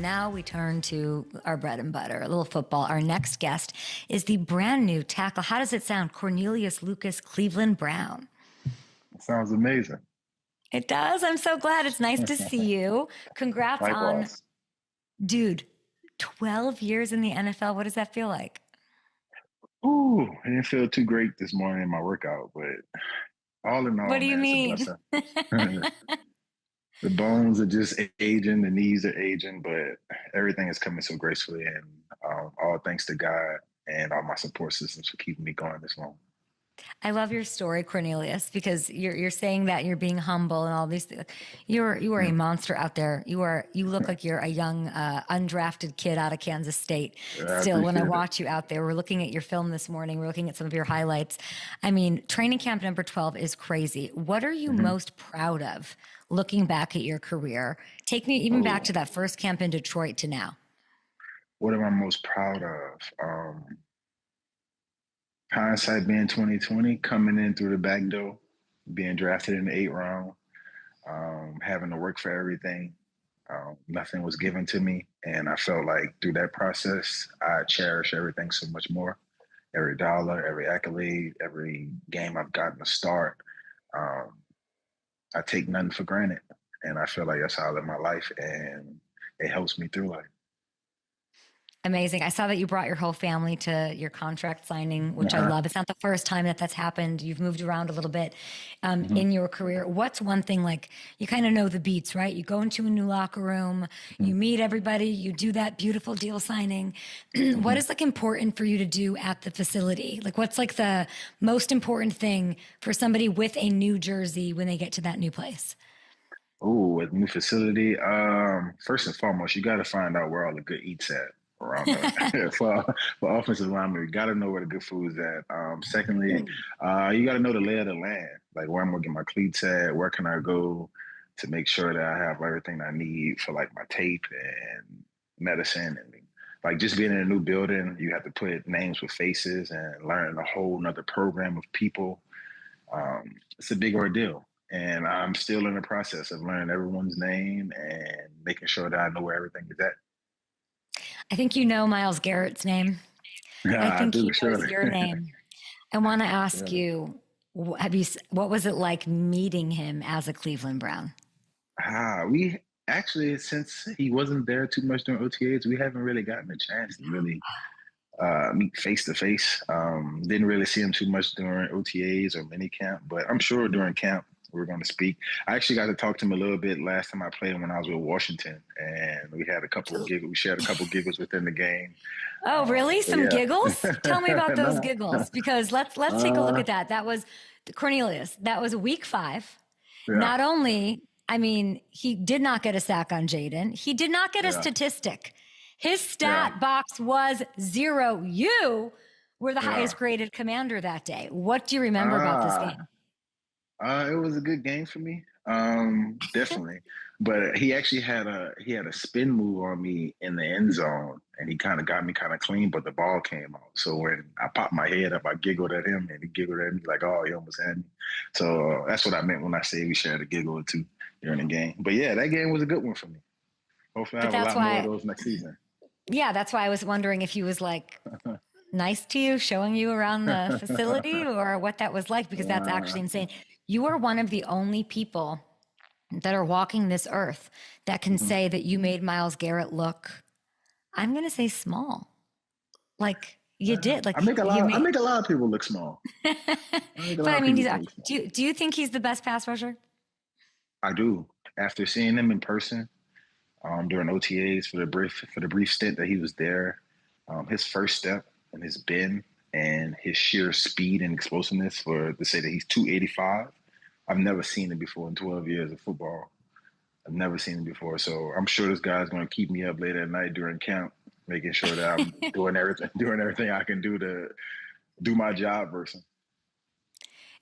And now we turn to our bread and butter, a little football. Our next guest is the brand new tackle. How does it sound? Cornelius Lucas, Cleveland Brown. Sounds amazing. It does. I'm so glad. It's nice to see you. Congrats on, Likewise. dude, 12 years in the NFL. What does that feel like? Ooh, I didn't feel too great this morning in my workout, but all in What all, do you man, it's a mean? blessing. The bones are just aging, the knees are aging, but everything is coming so gracefully, and all thanks to God and all my support systems for keeping me going this long. I love your story, Cornelius, because you're saying that you're being humble and all these things. You are a Mm. monster out there. You look like you're a young undrafted kid out of Kansas State. I Still, when I appreciate it. watch you out there, we're looking at your film this morning. We're looking at some of your highlights. I mean, training camp number 12 is crazy. What are you Hmm. most proud of looking back at your career? Take me even back Oh, to that first camp in Detroit to now. what am I most proud of? Hindsight being 2020, coming in through the back door, being drafted in the eighth round, having to work for everything. Nothing was given to me. And I felt like through that process, I cherish everything so much more. Every dollar, every accolade, every game I've gotten to start. Um, I take nothing for granted. And I feel like that's how I live my life. And it helps me through life. Amazing. I saw that you brought your whole family to your contract signing, which I Uh-huh. love. It's not the first time that that's happened. You've moved around a little bit Hmm. in your career. What's one thing, like, you kind of know the beats, right? You go into a new locker room, you meet everybody, you do that beautiful deal signing. What Hmm. is like important for you to do at the facility? Like, what's like the most important thing for somebody with a new jersey when they get to that new place? Oh, with new facility. First and foremost, you got to find out where all the good eats at around the for offensive linemen. You got to know where the good food's at. Secondly, you got to know the lay of the land, like where I'm gonna get my cleats at, where can I go to make sure that I have everything I need for like my tape and medicine and like just being in a new building. You have to put names with faces and learn a whole nother program of people. It's a big ordeal. And I'm still in the process of learning everyone's name and making sure that I know where everything is at. I think you know Myles Garrett's name. I Yeah, I think do, he knows surely. your name. I want to ask Yeah. you, what was it like meeting him as a Cleveland Brown? We actually, since he wasn't there too much during OTAs, we haven't really gotten a chance to really meet face to face. Didn't really see him too much during OTAs or mini camp, but I'm sure during camp we're going to speak. I actually got to talk to him a little bit last time I played when I was with Washington, and we had a couple of giggles. We shared a couple of giggles within the game. Oh, really? So Some giggles? Tell me about those no, giggles because let's take a look uh, at that. That was Cornelius. That was week 5. yeah, Not only, I mean, he did not get a sack on Jayden. He did not get a yeah, statistic. His yeah, stat box was 0. You were the yeah. highest graded commander that day. What do you remember about this Ah, game? it was a good game for me. Definitely. But he had a spin move on me in the end zone, and he kind of got me kind of clean, but the ball came out. So when I popped my head up, I giggled at him, and he giggled at me like, "Oh, he almost had me." So that's what I meant when I say we shared a giggle or two during the game. But yeah, that game was a good one for me. Hopefully, I But have a that's lot more of why, those next season. yeah, that's why I was wondering if he was like nice to you, showing you around the facility or what that was like, because that's actually Uh, insane. You are one of the only people that are walking this earth that can mhm. say that you made Myles Garrett look, I'm going to say small. Like you did, I like make a you lot. I made, make a lot of people look small. but I make a lot I of mean, people look small. do you think he's the best pass rusher? I do. After seeing him in person, during OTAs for the brief stint that he was there. His first step and his bend and his sheer speed and explosiveness for to say that he's 285. I've never seen it before in 12 years of football. I've never seen it before. So I'm sure this guy's going to keep me up late at night during camp, making sure that I'm doing everything I can do to do my job versus.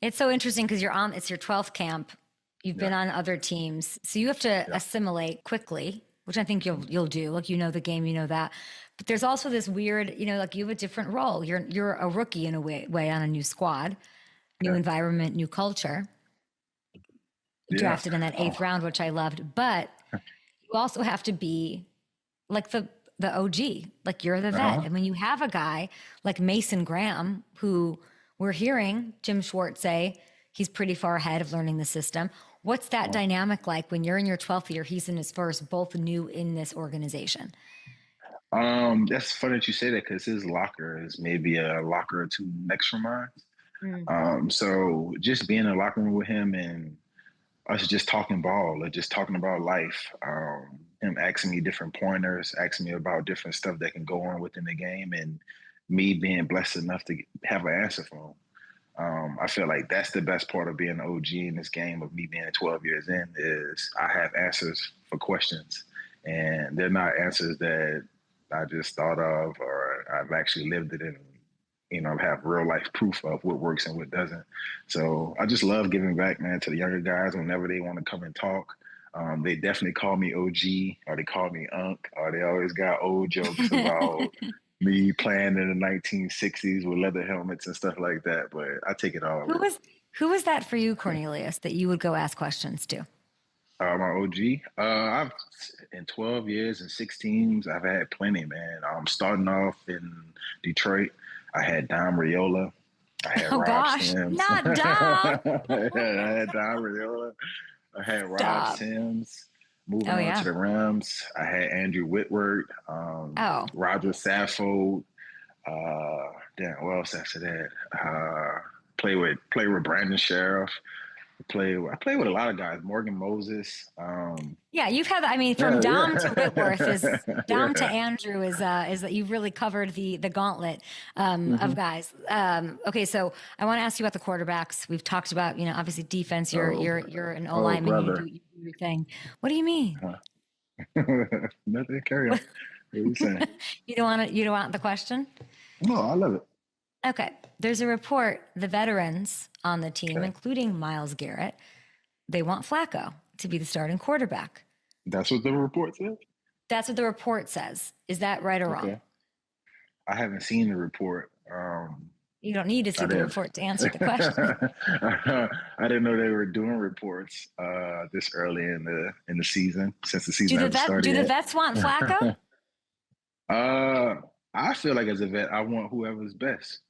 It's so interesting because it's your 12th camp. You've been Yeah. on other teams. So you have to Yeah. assimilate quickly, which I think you'll do. Like you know the game, you know that. But there's also this weird, like you have a different role. You're a rookie in a way on a new squad, new Yeah. environment, new culture. Yeah. Drafted in that Oh, 8th round, which I loved. But you also have to be like the OG, like you're the vet. Uh-huh. And when you have a guy like Mason Graham, who we're hearing Jim Schwartz say he's pretty far ahead of learning the system. What's that dynamic like when you're in your 12th year, he's in his first, both new in this organization? That's funny that you say that because his locker is maybe a locker or two next from mine. Mm. So just being in the locker room with him and us just talking ball or just talking about life, him asking me different pointers, asking me about different stuff that can go on within the game, and me being blessed enough to have an answer for him. I feel like that's the best part of being an OG in this game, of me being 12 years in, is I have answers for questions, and they're not answers that I just thought of or I've actually lived it and, have real life proof of what works and what doesn't. So I just love giving back, man, to the younger guys whenever they want to come and talk. They definitely call me OG, or they call me Unc, or they always got old jokes about me playing in the 1960s with leather helmets and stuff like that. But I take it all. Who was that for you, Cornelius, that you would go ask questions to? My OG. I've in 12 years and 6 teams, I've had plenty, man. Starting off in Detroit, I had Dom Riola. I had Oh Rob gosh, Sims. not Dom. I had Dom Riola. I had Rob Sims. Moving on to the Rams, I had Andrew Whitworth, Roger Saffold. What else after that? Play with Brandon Sheriff. I play with a lot of guys. Morgan Moses. Yeah, you've had. I mean, from Dom to Whitworth to Andrew is that you've really covered the gauntlet of guys. Okay, so I want to ask you about the quarterbacks. We've talked about, obviously defense. You're an O-Lineman. You do your thing. What do you mean? Nothing. Carry on. What are you saying? You don't want the question? No, I love it. Okay. There's a report, the veterans on the team, including Myles Garrett, they want Flacco to be the starting quarterback. That's what the report says? That's what the report says. Is that right or wrong? I haven't seen the report. You don't need to see the report to answer the question. I didn't know they were doing reports this early in the season, since the season hasn't started Do yet. The vets want Flacco? I feel like as a vet, I want whoever's best.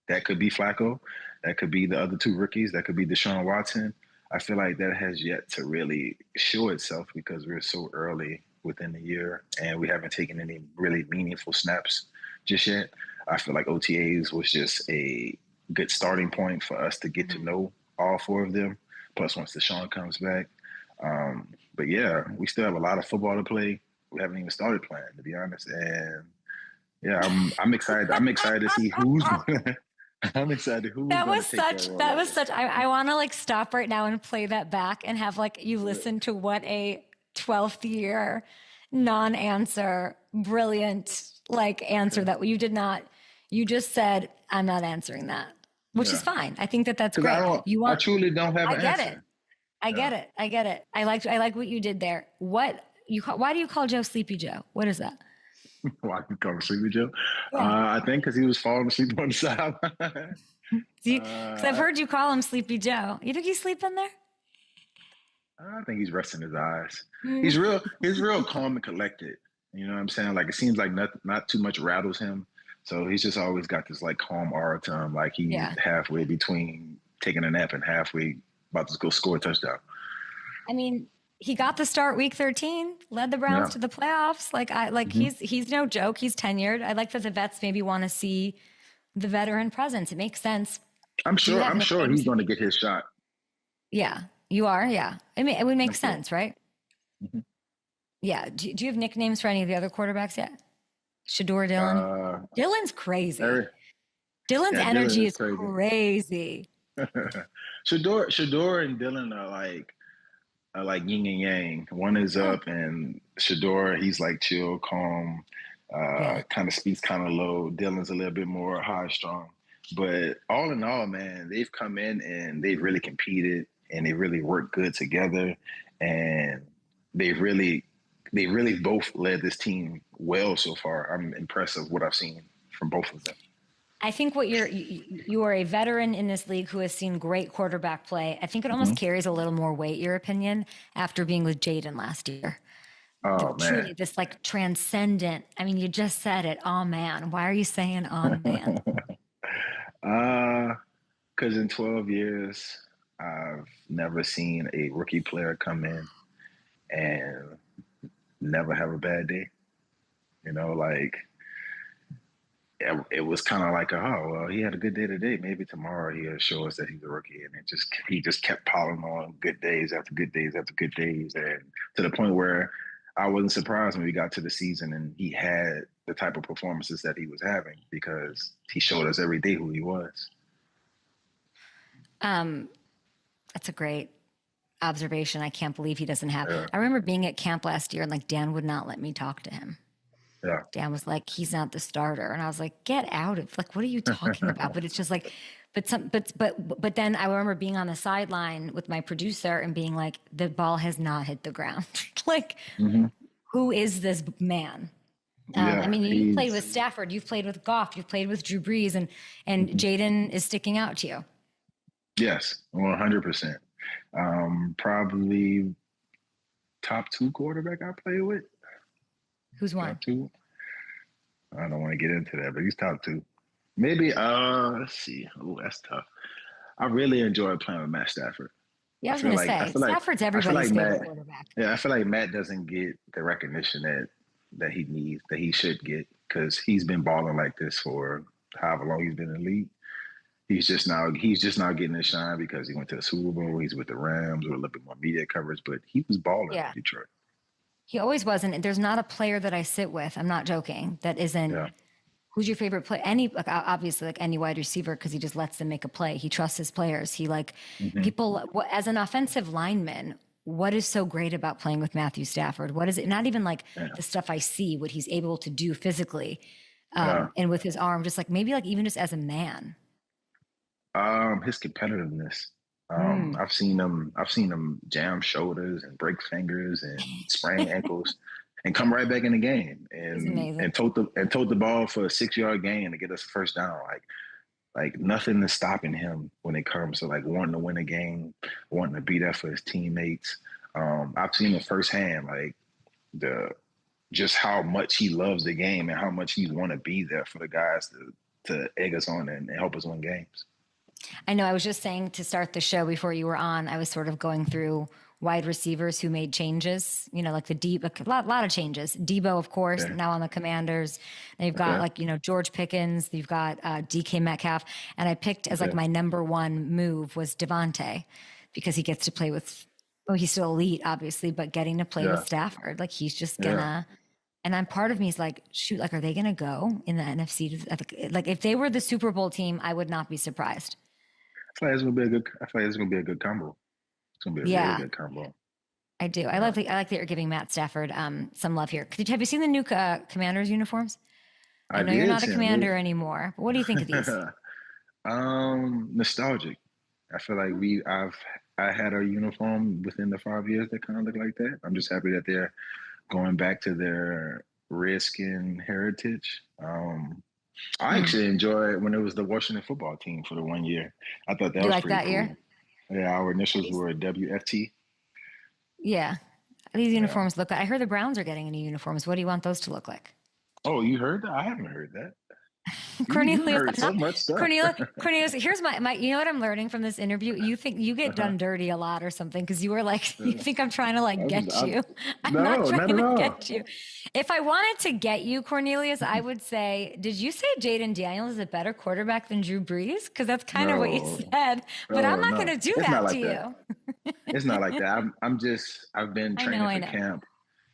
That could be Flacco. That could be the other 2 rookies. That could be Deshaun Watson. I feel like that has yet to really show itself because we're so early within the year and we haven't taken any really meaningful snaps just yet. I feel like OTAs was just a good starting point for us to get to know all 4 of them. Plus, once Deshaun comes back. But yeah, we still have a lot of football to play. We haven't even started playing, to be honest. And yeah, I'm excited. I'm excited to see who's. I'm excited who's. That was such. I want to stop right now and play that back and have you listen to what a 12th year non-answer, brilliant answer that you did not. You just said, "I'm not answering that," which is fine. I think that's great. I truly don't have an answer. I get it. I like what you did there. Why do you call Joe Sleepy Joe? What is that? Why do you call him Sleepy Joe? Yeah. I think because he was falling asleep on the sideline. Because I've heard you call him Sleepy Joe. You think he's sleeping there? I think he's resting his eyes. He's real calm and collected. You know what I'm saying? It seems like not too much rattles him. So he's just always got this calm aura to him. He's halfway between taking a nap and halfway about to go score a touchdown. I mean, he got the start week 13, led the Browns to the playoffs. He's no joke. He's tenured. I like that the vets maybe want to see the veteran presence. It makes sense. I'm sure he's going to get his shot. Yeah, you are. Yeah. It would make sense, right? Mm-hmm. Yeah. Do you have nicknames for any of the other quarterbacks yet? SHEDEUR, Dillon? Dillon's crazy. Dillon's energy is crazy. SHEDEUR and Dillon are like yin and yang. One is up, and SHEDEUR, he's chill, calm, kind of speaks kind of low. Dillon's a little bit more high strung. But all in all, man, they've come in and they've really competed and they really worked good together. And they really both led this team well so far. I'm impressed with what I've seen from both of them. I think you are a veteran in this league who has seen great quarterback play. I think it almost carries a little more weight, your opinion, after being with Jayden last year. Oh Truly man. this like transcendent. I mean, you just said it. Oh man. Why are you saying oh man? uh, because in 12 years, I've never seen a rookie player come in and never have a bad day. You know, like it was kind of like, oh, well, he had a good day today. Maybe tomorrow he'll show us that he's a rookie. And he just kept piling on good days after good days after good days. And to the point where I wasn't surprised when we got to the season and he had the type of performances that he was having because he showed us every day who he was. Um, that's a great observation. I can't believe he doesn't have. Yeah. I remember being at camp last year and like Dan would not let me talk to him. Yeah. Dan was like, he's not the starter. And I was like, get out of like, what are you talking about? But it's just like, but then I remember being on the sideline with my producer and being like, the ball has not hit the ground. Like, Mm-hmm. who is this man? I Yeah. mean, you played with Stafford, you've played with Goff, you've played with Drew Brees, and Jayden is sticking out to you. Yes, 100%. Probably top two quarterback I play with. Who's one? Top two. I don't want to get into that, but he's top two. Maybe let's see. Oh, that's tough. I really enjoy playing with Matt Stafford. Yeah, I was going to say, Stafford's everybody's favorite quarterback. Yeah, I feel like Matt doesn't get the recognition that he needs, that he should get, because he's been balling like this for however long he's been in the league. He's just now getting his shine because he went to the Super Bowl. He's with the Rams with a little bit more media coverage, but he was balling in Detroit. He always was, and there's not a player that I sit with. I'm not joking. That isn't. Yeah. Who's your favorite player? Obviously like any wide receiver because he just lets them make a play. He trusts his players. He people as an offensive lineman. What is so great about playing with Matthew Stafford? What is it? Not even like the stuff I see, what he's able to do physically, and with his arm, just like maybe like even just as a man. His competitiveness. I've seen him jam shoulders and break fingers and sprain ankles and come right back in the game and tote the ball for a 6-yard gain to get us a first down. Like nothing is stopping him when it comes to like wanting to win a game, wanting to be there for his teammates. I've seen it firsthand, like just how much he loves the game and how much he want to be there for the guys to egg us on and help us win games. I know. I was just saying to start the show before you were on, I was sort of going through wide receivers who made changes, like a lot of changes. Debo, of course, now on the Commanders. And you've got George Pickens, you've got DK Metcalf. And I picked as like my number one move was Devontae because he gets to play with, he's still elite, obviously, but getting to play with Stafford. Like he's just gonna, and I'm part of me is like, shoot, like, are they going to go in the NFC? Like if they were the Super Bowl team, I would not be surprised. I feel like it's gonna be a good combo. It's gonna be a really good combo. I do. I like that you're giving Matt Stafford some love here. Have you seen the new Commanders uniforms? I know you're not a Commander anymore, but what do you think of these? Nostalgic. I feel like I had a uniform within the 5 years that kind of look like that. I'm just happy that they're going back to their Redskin heritage. I actually enjoyed when it was the Washington football team for the 1 year. I thought that was pretty cool. Year? Yeah, our initials were WFT. Yeah. These uniforms look, I heard the Browns are getting new uniforms. What do you want those to look like? Oh, you heard that? I haven't heard that. Cornelius, so much stuff. Cornelius, here's my, you know what I'm learning from this interview? You think you get done dirty a lot or something because you were like, you think I'm trying to like get you. I'm not trying to get you. If I wanted to get you, Cornelius, I would say, did you say Jayden Daniels is a better quarterback than Drew Brees? Because that's kind of what you said. But I'm not going to do that to you. It's not like that. I've been training for camp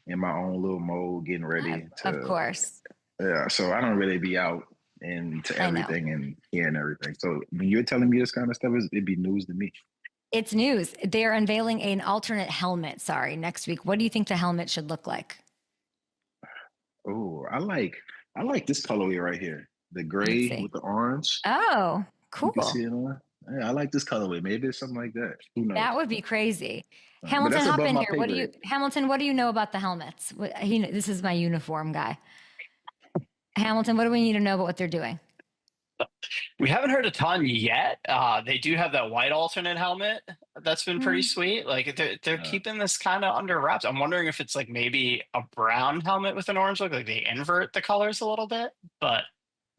in my own little mode, getting ready to. Of course. Yeah, so I don't really be out into everything and hearing everything. So when you're telling me this kind of stuff, it'd be news to me. It's news. They're unveiling an alternate helmet. Next week. What do you think the helmet should look like? Oh, I like this colorway right here. The gray with the orange. Oh, cool. You can see it on. Yeah, I like this colorway. Maybe it's something like that. Who knows? That would be crazy. Hamilton, hop in here. Hamilton, what do you know about the helmets? This is my uniform guy. Hamilton, what do we need to know about what they're doing? We haven't heard a ton yet. They do have that white alternate helmet that's been pretty sweet. Like they're keeping this kind of under wraps. I'm wondering if it's like maybe a brown helmet with an orange look, like they invert the colors a little bit. But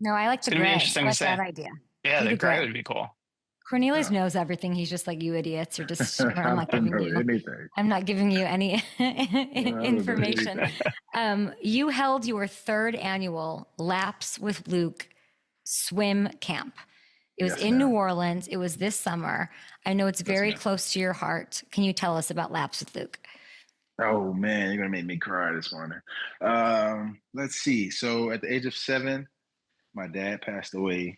No, I like it's the gonna be gray. I interesting to like see. that idea. Yeah, Do the the gray gray. would be cool. Cornelius Yeah. knows everything. He's just like, you idiots are just, I I'm not don't giving know you, anything. I'm not giving you any I don't know information. anything. You held your third annual Laps with Luke swim camp. It was Yes, in New ma'am. Orleans. It was this summer. I know it's Yes, very ma'am. close to your heart. Can you tell us about Laps with Luke? Oh man, you're gonna make me cry this morning. Let's see. So at the age of 7, my dad passed away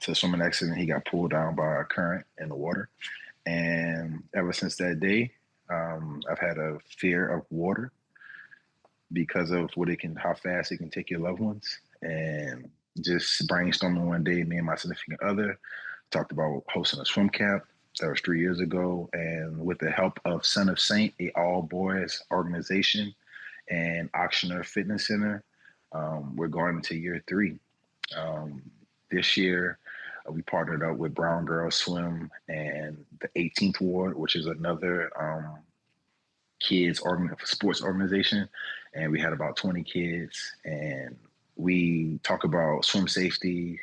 to a swimming accident. He got pulled down by a current in the water, and ever since that day, I've had a fear of water because of how fast it can take your loved ones. And just brainstorming one day, me and my significant other talked about hosting a swim camp. That was 3 years ago, and with the help of Son of Saint, a all boys organization, and Auctioneer Fitness Center, we're going into year 3. Um, this year, we partnered up with Brown Girls Swim and the 18th Ward, which is another sports organization, and we had about 20 kids, and we talk about swim safety,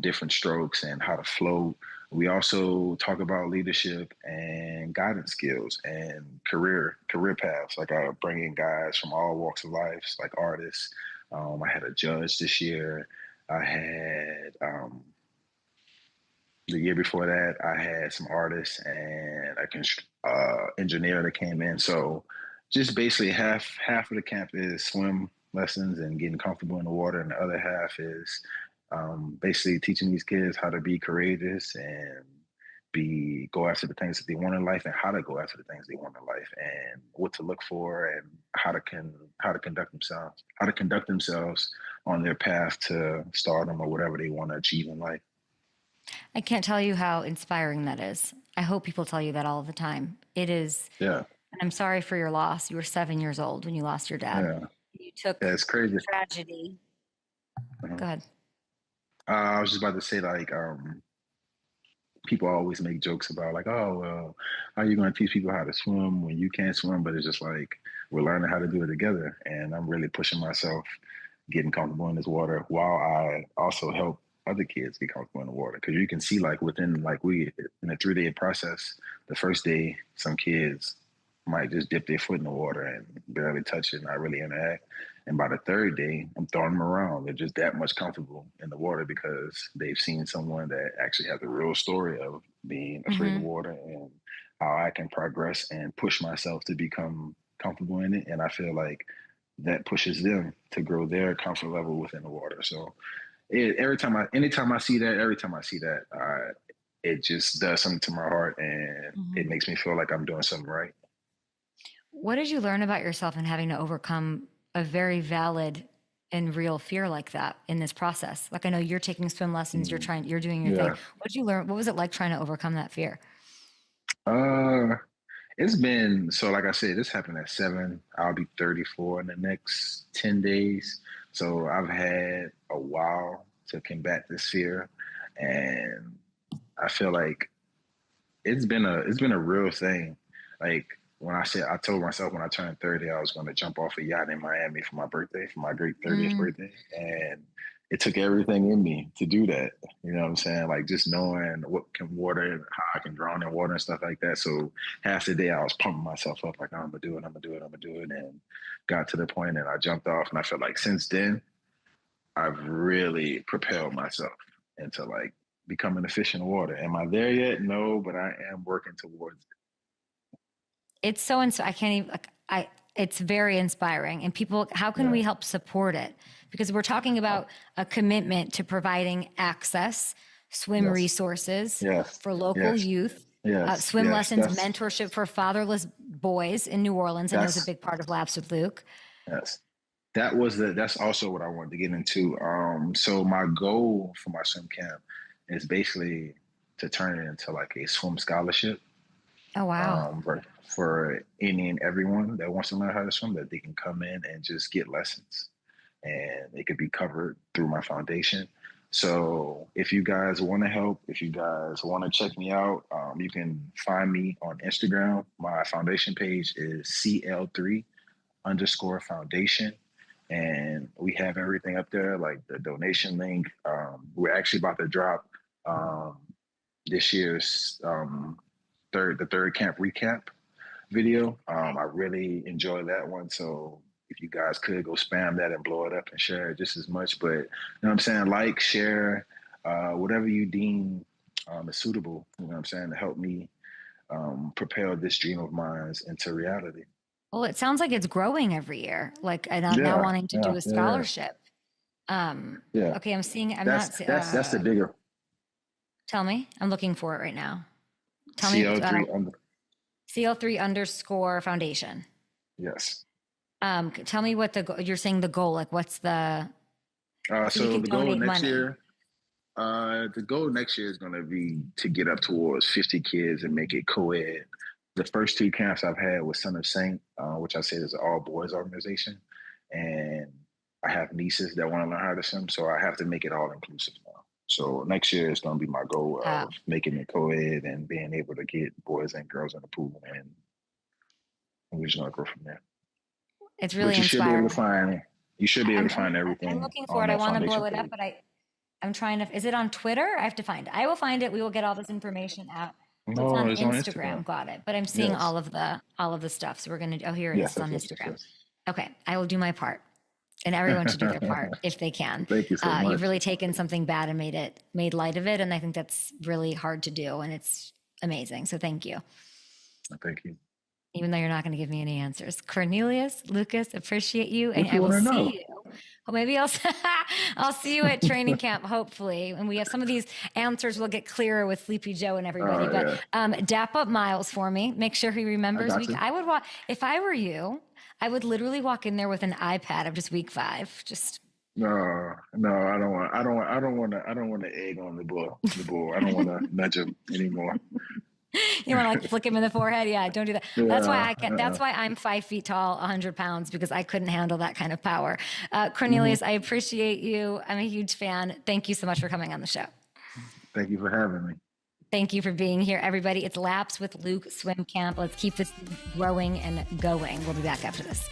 different strokes, and how to float. We also talk about leadership and guidance skills and career paths. Like I bring in guys from all walks of life, like artists. I had a judge this year. I had the year before that, I had some artists and a engineer that came in. So just basically half of the camp is swim lessons and getting comfortable in the water, and the other half is basically teaching these kids how to be courageous and go after the things that they want in life, and how to go after the things they want in life, and what to look for, and how to conduct themselves on their path to stardom or whatever they want to achieve in life. I can't tell you how inspiring that is. I hope people tell you that all the time. It is, Yeah, and I'm sorry for your loss. You were 7 years old when you lost your dad. yeah, You took yeah. It's crazy. tragedy. Uh-huh. Go ahead. I was just about to say, like, people always make jokes about, like, oh, well, how are you going to teach people how to swim when you can't swim? But it's just like we're learning how to do it together, and I'm really pushing myself, getting comfortable in this water, while I also help other kids get comfortable in the water. Because you can see, like, within, like, we in a 3-day process, the first day some kids might just dip their foot in the water and barely touch it, not really interact. And by the third day, I'm throwing them around. They're just that much comfortable in the water because they've seen someone that actually has a real story of being afraid of water, and how I can progress and push myself to become comfortable in it. And I feel like that pushes them to grow their comfort level within the water. So anytime I see that, it just does something to my heart, and it makes me feel like I'm doing something right. What did you learn about yourself in having to overcome a very valid and real fear like that in this process? Like, I know you're taking swim lessons, you're doing your thing. Yeah. What did you learn? What was it like trying to overcome that fear? Uh, it's been, so like I said, this happened at 7. I'll be 34 in the next 10 days. So I've had a while to combat this fear, and I feel like it's been a real thing. Like, I told myself when I turned 30, I was going to jump off a yacht in Miami for my birthday, for my great 30th Mm, birthday. And it took everything in me to do that. You know what I'm saying? Like, just knowing what can water and how I can drown in water and stuff like that. So half the day I was pumping myself up, like, oh, I'm going to do it, I'm going to do it, I'm going to do it. And got to the point and I jumped off. And I feel like since then, I've really propelled myself into, like, becoming a fish in the water. Am I there yet? No, but I am working towards it. it's so, I can't even, like, it's very inspiring. And people, how can Yeah. we help support it? Because we're talking about a commitment to providing access, swim Yes. resources Yes. for local Yes. youth, Yes. swim Yes. lessons, mentorship for fatherless boys in New Orleans. I know is a That's big part of Laps with Luke. yes. That's also what I wanted to get into. So my goal for my swim camp is basically to turn it into like a swim scholarship, Oh, wow. for any and everyone that wants to learn how to swim, that they can come in and just get lessons, and it could be covered through my foundation. So if you guys want to help, if you guys want to check me out, you can find me on Instagram. My foundation page is CL3_foundation. And we have everything up there, like the donation link. We're actually about to drop this year's the third camp recap video. I really enjoy that one. So if you guys could go spam that and blow it up and share it just as much. But you know what I'm saying? Like, share, whatever you deem is suitable, you know what I'm saying, to help me propel this dream of mine into reality. Well, it sounds like it's growing every year. Like, and I'm now wanting to do a scholarship. Okay, I'm seeing, that's the bigger. Tell me, I'm looking for it right now. Tell CL3 CL3_foundation. Yes. Tell me what you're saying the goal, like what's the, so the goal next year, the goal next year is going to be to get up towards 50 kids and make it co-ed. The first 2 camps I've had with Son of Saint, which I said is an all boys organization. And I have nieces that want to learn how to swim. So I have to make it all inclusive now. So next year is going to be my goal of making it co-ed and being able to get boys and girls in the pool. And we're just going to go from there. It's really inspiring. You should be able to find everything. I'm looking for it. I want to blow it up, but I'm trying to, is it on Twitter? I have to find it. I will find it. We will get all this information out. No, it's on Instagram. Got it. But I'm seeing all of the stuff. So we're going to, here it is on Instagram. Yes. Okay. I will do my part. And everyone should do their part if they can. Thank you so much. You've really taken something bad and made light of it. And I think that's really hard to do. And it's amazing. So thank you. Thank you. Even though you're not going to give me any answers. Cornelius Lucas, appreciate you. And I will see you. Well, maybe I'll see you at training camp, hopefully. And we have some of these answers will get clearer with Sleepy Joe and everybody. But dap up Myles for me. Make sure he remembers. I would walk, if I were you, I would literally walk in there with an iPad of just week 5. Just no, I don't want to egg on the bull. I don't want to nudge him anymore. You want to like flick him in the forehead? Yeah, don't do that. That's why that's why I'm 5 feet tall, 100 pounds, because I couldn't handle that kind of power. Cornelius, I appreciate you. I'm a huge fan. Thank you so much for coming on the show. Thank you for having me. Thank you for being here, everybody. It's Laps with Luke Swim Camp. Let's keep this growing and going. We'll be back after this.